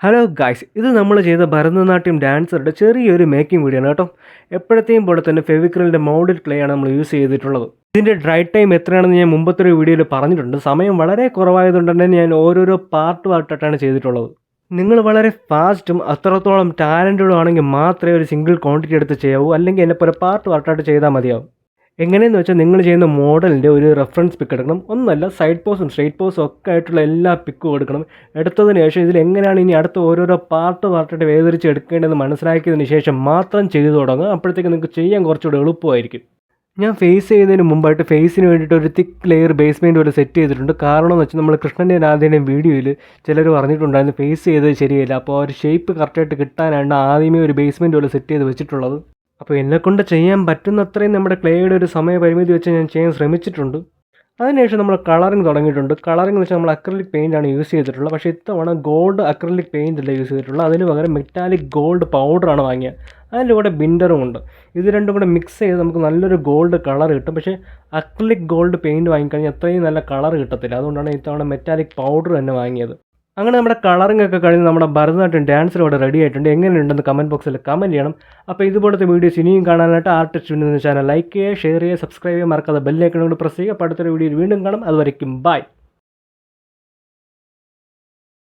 Hello guys, ഇത് നമ്മൾ ചെയ്ത ഭരതനാട്യം ഡാൻസറുടെ ചെറിയൊരു മേക്കിംഗ് വീഡിയോ ആണ് കേട്ടോ. എപ്പോഴത്തെയും പോലെ തന്നെ ഫെവിക്രിലിൻ്റെ മോഡൽ ക്ലേ ആണ് നമ്മൾ യൂസ് ചെയ്തിട്ടുള്ളത്. ഇതിൻ്റെ ഡ്രൈ ടൈം എത്രയാണെന്ന് ഞാൻ മുമ്പത്തെ ഒരു വീഡിയോയിൽ പറഞ്ഞിട്ടുണ്ട്. സമയം വളരെ കുറവായതുകൊണ്ട് തന്നെ ഞാൻ ഓരോരോ പാർട്ടായിട്ടാണ് ചെയ്തിട്ടുള്ളത്. നിങ്ങൾ വളരെ ഫാസ്റ്റും അത്രത്തോളം ടാലൻറ്റഡും ആണെങ്കിൽ മാത്രമേ ഒരു സിംഗിൾ ക്വാണ്ടിറ്റി എടുത്ത് ചെയ്യാവൂ, അല്ലെങ്കിൽ എന്നെപ്പോലെ പാർട്ടായിട്ട് ചെയ്താൽ മതിയാവും. എങ്ങനെയെന്ന് വെച്ചാൽ നിങ്ങൾ ചെയ്യുന്ന മോഡലിൻ്റെ ഒരു റെഫറൻസ് പിക്ക് എടുക്കണം. ഒന്നല്ല, സൈഡ് പോസും സ്ട്രെയിറ്റ് പോസും ഒക്കെ ആയിട്ടുള്ള എല്ലാ പിക്കും എടുക്കണം. എടുത്തതിന് ശേഷം ഇതിൽ എങ്ങനെയാണ് ഇനി അടുത്ത ഓരോരോ പാർട്ടായിട്ട് വേർതിരിച്ച് എടുക്കേണ്ടതെന്ന് മനസ്സിലാക്കിയതിന് ശേഷം മാത്രം ചെയ്തു തുടങ്ങുക. അപ്പോഴത്തേക്ക് നിങ്ങൾക്ക് ചെയ്യാൻ കുറച്ചുകൂടെ എളുപ്പമായിരിക്കും. ഞാൻ ഫേസ് ചെയ്യുന്നതിന് മുമ്പായിട്ട് ഫേസിന് വേണ്ടിയിട്ട് ഒരു തിക്ക് ലെയർ ബേസ്മെൻറ്റ് പോലെ സെറ്റ് ചെയ്തിട്ടുണ്ട്. കാരണം എന്ന് വെച്ചാൽ നമ്മൾ കൃഷ്ണൻ്റെയും രാധേൻ്റെയും വീഡിയോയിൽ ചിലർ പറഞ്ഞിട്ടുണ്ടായിരുന്നു ഫേസ് ചെയ്തത് ശരിയല്ല. അപ്പോൾ ഒരു ഷേപ്പ് കറക്റ്റായിട്ട് കിട്ടാനാണ് ആദ്യമേ ഒരു ബേസ്മെൻറ്റ് പോലെ സെറ്റ് ചെയ്ത് വെച്ചിട്ടുള്ളത്. അപ്പോൾ എന്നെക്കൊണ്ട് ചെയ്യാൻ പറ്റുന്നത്രയും നമ്മുടെ ക്ലേയുടെ ഒരു സമയപരിമിതി വെച്ച് ഞാൻ ചെയ്യാൻ ശ്രമിച്ചിട്ടുണ്ട്. അതിനുശേഷം നമ്മൾ കളറിങ് തുടങ്ങിയിട്ടുണ്ട്. കളറിങ് എന്ന് വെച്ചാൽ നമ്മൾ അക്രലിക് പെയിൻ്റാണ് യൂസ് ചെയ്തിട്ടുള്ളത്. പക്ഷേ ഇത്തവണ ഗോൾഡ് അക്രലിക് പെയിൻ്റ് അല്ല യൂസ് ചെയ്തിട്ടുള്ളത്. അതിന് പകരം മെറ്റാലിക് ഗോൾഡ് പൗഡറാണ് വാങ്ങിയത്. അതിൻ്റെ കൂടെ ബിൻഡറും ഉണ്ട്. ഇത് രണ്ടും കൂടെ മിക്സ് ചെയ്ത് നമുക്ക് നല്ലൊരു ഗോൾഡ് കളർ കിട്ടും. പക്ഷേ അക്രലിക് ഗോൾഡ് പെയിൻറ്റ് വാങ്ങിക്കഴിഞ്ഞാൽ അത്രയും നല്ല കളർ കിട്ടത്തില്ല. അതുകൊണ്ടാണ് ഇത്തവണ മെറ്റാലിക് പൗഡർ തന്നെ വാങ്ങിയത്. അങ്ങനെ നമ്മുടെ കളറിംഗ് ഒക്കെ കഴിഞ്ഞ് നമ്മുടെ ഭരതനാട്യം ഡാൻസർ ഇവിടെ റെഡി ആയിട്ടുണ്ട്. എങ്ങനെയുണ്ടെന്ന് കമൻറ്റ് ബോക്സിൽ കമൻറ്റ് ചെയ്യണം. അപ്പോൾ ഇതുപോലത്തെ വീഡിയോസ് ഇനിയും കാണാനായിട്ട് ആർട്ടിസ്റ്റ് എന്ന ചാനൽ ലൈക്ക് ചെയ്യുക, ഷെയർ ചെയ്യുക, സബ്സ്ക്രൈബ് ചെയ്യുക, മറക്കാതെ ബെല്ലൈക്കൺ കൊണ്ട് പ്രസ് ചെയ്യുക. അപ്പോൾ അടുത്തൊരു വീഡിയോയിൽ വീണ്ടും കാണാം. അതുവരയ്ക്കും ബൈ.